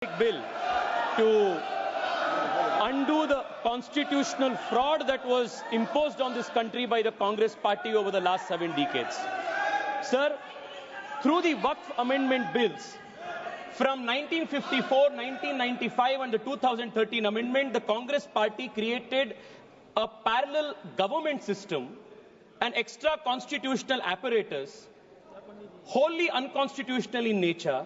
bill to undo the constitutional fraud that was imposed on this country by the Congress party over the last 7 decades. Sir, through the Waqf amendment bills from 1954, 1995 and the 2013 amendment, the Congress party created a parallel government system, an extra constitutional apparatus, wholly unconstitutional in nature,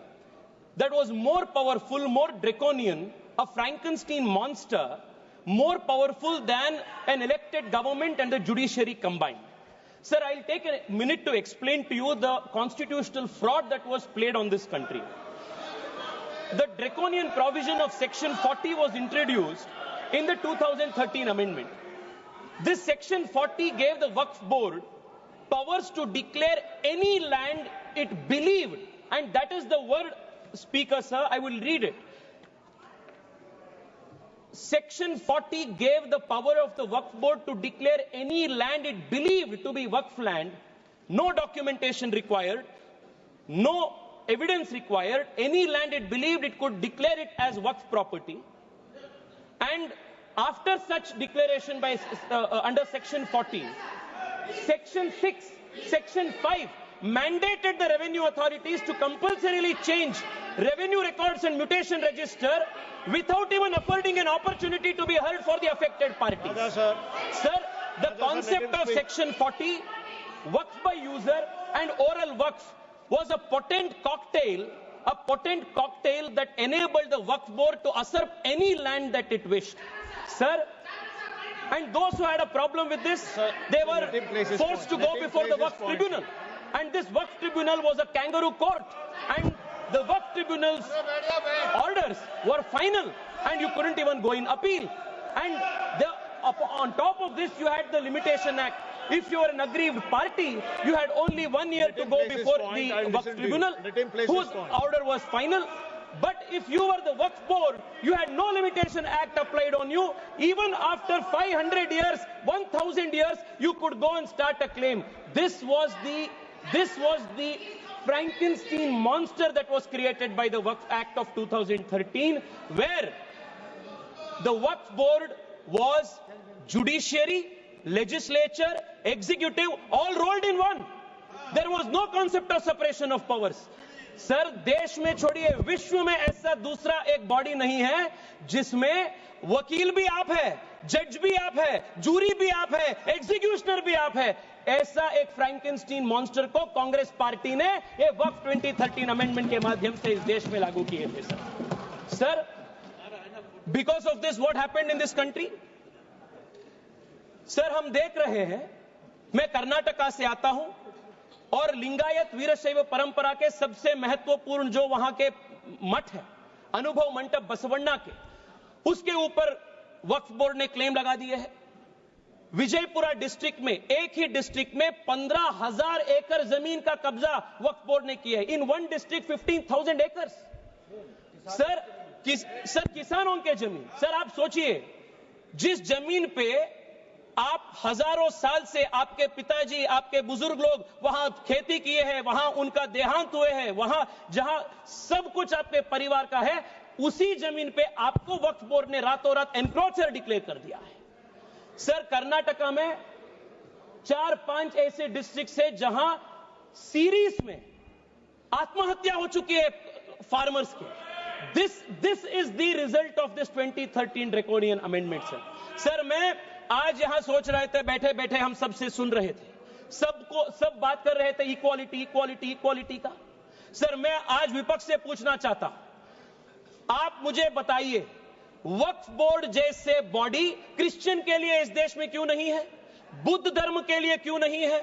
that was more powerful, more draconian, a Frankenstein monster, more powerful than an elected government and the judiciary combined. Sir, I'll take a minute to explain to you the constitutional fraud that was played on this country. The draconian provision of Section 40 was introduced in the 2013 amendment. This Section 40 gave the Waqf board powers to declare any land it believed, and that is the word, Speaker, sir, I will read it. Section 40 gave the power of the Waqf board to declare any land it believed to be Waqf land, no documentation required, no evidence required, any land it believed it could declare it as Waqf property. And after such declaration by under Section 40, Section 6, Section 5 mandated the revenue authorities to compulsorily change revenue records and mutation register without even affording an opportunity to be heard for the affected parties. Sir, the concept of Section 40, Waqf by user and oral Waqf, was a potent cocktail that enabled the Waqf board to usurp any land that it wished. Sir, and those who had a problem with this, they were forced to go before the Waqf tribunal. And this Waqf tribunal was a kangaroo court. And the Waqf tribunal's orders were final. And you couldn't even go in appeal. And on top of this, you had the Limitation Act. If you were an aggrieved party, you had only 1 year to go before the Waqf tribunal, whose order was final. But if you were the Waqf board, you had no Limitation Act applied on you. Even after 500 years, 1,000 years, you could go and start a claim. This was the Frankenstein monster that was created by the Waqf Act of 2013, where the Waqf board was judiciary, legislature, executive, all rolled in one. There was no concept of separation of powers. Sir, देश में छोड़िए, विश्व में ऐसा दूसरा एक body नहीं है जिसमें वकील भी आप है, जज भी आप है, जूरी भी आप है, एग्जीक्यूशनर भी आप है. ऐसा एक फ्रैंकेनस्टीन मॉन्स्टर को कांग्रेस पार्टी ने ये वक्फ 2013 अमेंडमेंट के माध्यम से इस देश में लागू किए थे. Sir, because of this what happened in this country? Sir, हम देख रहे हैं, मैं कर्नाटका से आता हूं और लिंगायत वीरशैव परंपरा के सबसे महत्वपूर्ण जो वहां के मठ है, अनुभव मंडप बसवण्णा के, उसके ऊपर वक्फ बोर्ड ने क्लेम लगा दिए है. विजयपुरा डिस्ट्रिक्ट में, एक ही डिस्ट्रिक्ट में 15,000 एकड़ जमीन का कब्जा वक्फ बोर्ड ने किया है. In one district 15,000 acres. Sir, किसानों के जमीन. सर, आप सोचिए, जिस जमीन पे आप हजारों साल से आपके पिताजी, आपके बुजुर्ग लोग वहां खेती किए हैं, वहां उनका देहांत हुए हैं, वहां जहां सब कुछ आपके परिवार का है, उसी जमीन पे आपको वक्फ बोर्ड ने रातों रात एनक्रोचर डिक्लेयर कर दिया है. सर, कर्नाटका में 4-5 ऐसे डिस्ट्रिक्ट है जहां सीरीज में आत्महत्या हो चुकी है फार्मर्स के. This is the result of this 2013 draconian amendment. Sir, मैं आज यहां सोच रहे थे, बैठे बैठे हम सबसे सुन रहे थे, सब बात कर रहे थे इक्वालिटी इक्वालिटी इक्वालिटी का. सर, मैं आज विपक्ष से पूछना चाहता हूं, आप मुझे बताइए, वक्फ बोर्ड जैसे बॉडी क्रिश्चियन के लिए इस देश में क्यों नहीं है? बुद्ध धर्म के लिए क्यों नहीं है?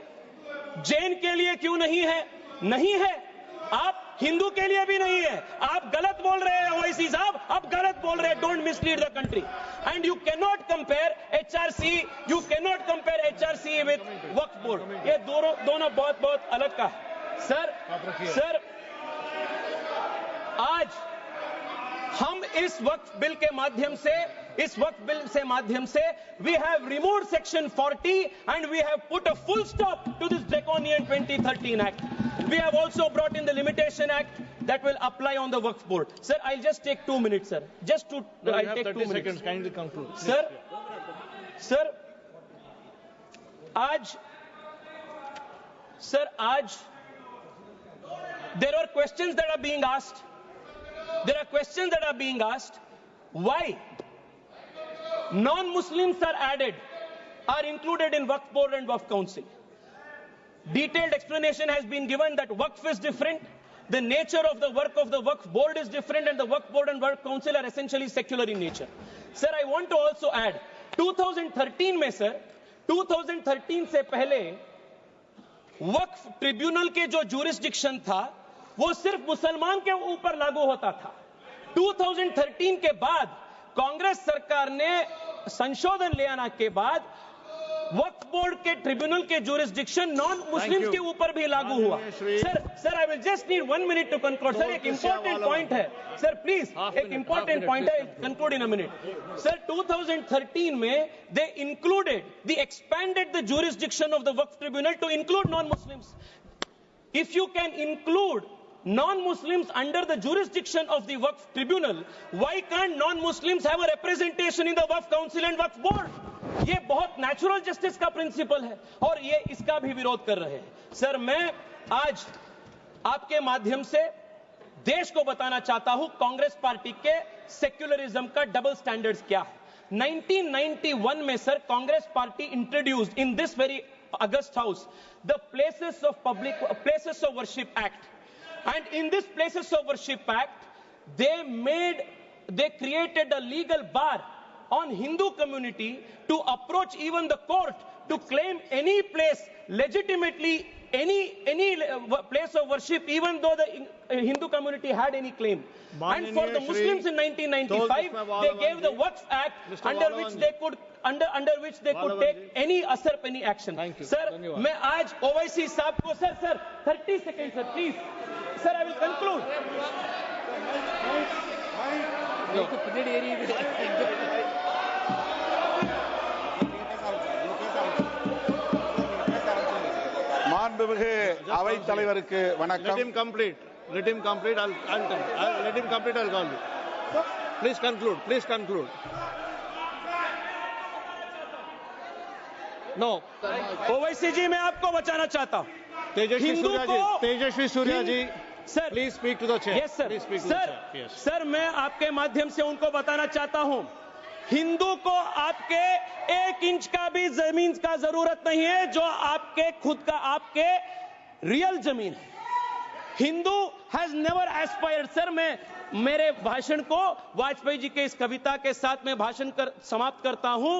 जैन के लिए क्यों नहीं है? नहीं है. आप हिंदू के लिए भी नहीं है. आप गलत बोल रहे हैं ओवैसी साहब, आप गलत बोल रहे हैं. Don't mislead the country. And you can not compare HRC with Waqf board. ये दोनों बहुत अलग का है. सर, आज हम इस वक्फ बिल के माध्यम से we have removed Section 40 and we have put a full stop to this draconian 2013 Act. We have also brought in the Limitation Act that will apply on the Waqf Board. Sir, I'll just take 2 minutes, sir. Just to, No, I'll you have take 30 2 minutes. seconds. Kindly conclude. Sir, आज there are questions that are being asked. There are questions that are being asked. Why non-Muslims are added, are included in Waqf Board and Waqf Council? Detailed explanation has been given that Waqf is different, the nature of the work of the Waqf Board is different, and the Waqf Board and Waqf Council are essentially secular in nature. Sir, I want to also add, 2013 में sir, 2013 से पहले वक्फ tribunal के जो jurisdiction था वो सिर्फ मुसलमान के ऊपर लागू होता था। 2013 के बाद कांग्रेस सरकार ने संशोधन ले आने के बाद वक्फ बोर्ड के ट्रिब्यूनल के जुरिस्डिक्शन नॉन मुस्लिम्स के ऊपर भी लागू हुआ। Sir I will just need 1 minute to conclude. Sir एक इंपॉर्टेंट पॉइंट है सर, प्लीज एक इंपॉर्टेंट पॉइंट है, conclude in a minute. Sir 2013 में they included the expanded the jurisdiction of the Waqf tribunal to include non Muslims. If you can include non-Muslims under the jurisdiction of the Waqf Tribunal, why can't non-Muslims have a representation in the Waqf Council and Waqf Board? ये बहुत natural justice का principal है और ये इसका भी विरोध कर रहे हैं। सर मैं आज आपके माध्यम से देश को बताना चाहता हूं कांग्रेस पार्टी के सेक्युलरिज्म का डबल स्टैंडर्ड्स क्या है। 1991 में sir Congress party introduced in this very August house the places of worship act. And in this Places of Worship Act, they created a legal bar on Hindu community to approach even the court to claim any place legitimately, any place of worship, even though the Hindu community had any claim. And for the Muslims in 1995, they gave the Waqf Act under which they could take any usurp any action. Sir, मैं आज OIC साहब को sir 30 seconds sir, please. Sir, I will conclude. மாண்புமிகு அவைத் தலைவருக்கு வணக்கம். Let him complete. I'll let him complete. I'll call you. Please conclude. No. OIC जी मैं आपको बचाना चाहता हूं। Tejasvi Surya ji, sir please speak to the chair. Yes sir. Sir मैं आपके माध्यम से उनको बताना चाहता हूं, हिंदू को आपके 1 इंच का भी जमीन का जरूरत नहीं है जो आपके खुद का आपके रियल जमीन है। Hindu has never aspired. Sir मैं मेरे भाषण को वाजपेयी जी के इस कविता के साथ में समाप्त करता हूं।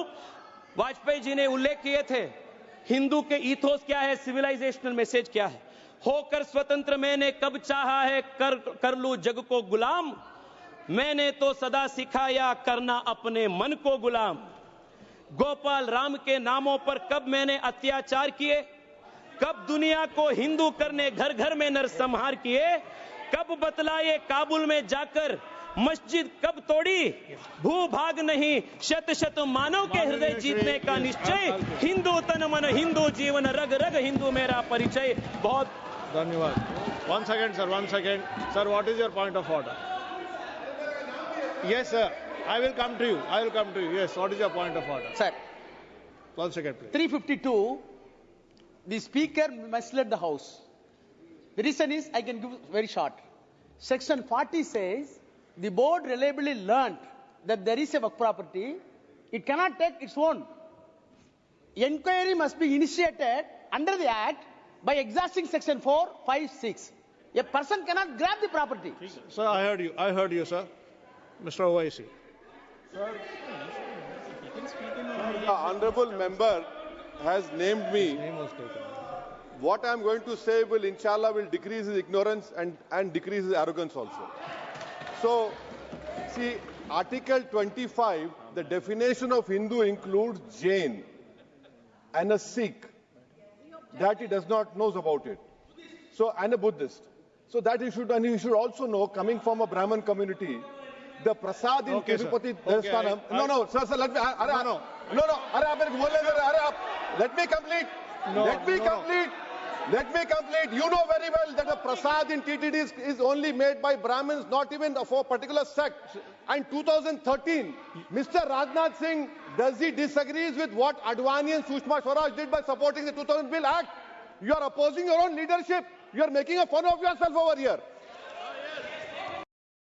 वाजपेयी जी ने उल्लेख किए थे हिंदू के ईथोस क्या है, सिविलाइजेशनल मैसेज क्या है। होकर स्वतंत्र मैंने कब चाहा है कर लूं जग को गुलाम, मैंने तो सदा सिखाया करना अपने मन को गुलाम। गोपाल राम के नामों पर कब मैंने अत्याचार किए, कब दुनिया को हिंदू करने घर घर में नरसंहार किए, कब बतलाए काबुल में जाकर मस्जिद कब तोड़ी, भूभाग नहीं शत शत मानव के हृदय जीतने का निश्चय, हिंदू तन मन हिंदू जीवन रग रग हिंदू मेरा परिचय। बहुत धन्यवाद। One second. Sir, what is your point of order? Yes, sir. I will come to you. Yes, what is your point of order? Sir. 1 second, please. 352, the speaker misled the house. The reason is, I can give very short. Section 40 says, the board reliably learned that there is a work property, it cannot take its own. Enquiry must be initiated under the act by exhausting section 4, 5, 6. A person cannot grab the property. Sir, I heard you, sir. Mr. OIC. Sir, the honorable member has named me. Name was taken. What I am going to say will, inshallah, will decrease his ignorance and decrease his arrogance also. So, see, Article 25, the definition of Hindu includes Jain and a Sikh, that he does not know about it. So, and a Buddhist. So that he should also know, coming from a Brahmin community, the prasad in Tirupati Devasthanam. No, sir, let me. Let me complete. Let me complete. You know very well that a prasad in TTD is only made by Brahmins, not even for a particular sect. And 2013, Mr. Rajnath Singh, does he disagrees with what Advani and Sushma Swaraj did by supporting the 2000 Bill Act? You are opposing your own leadership. You are making a fun of yourself over here.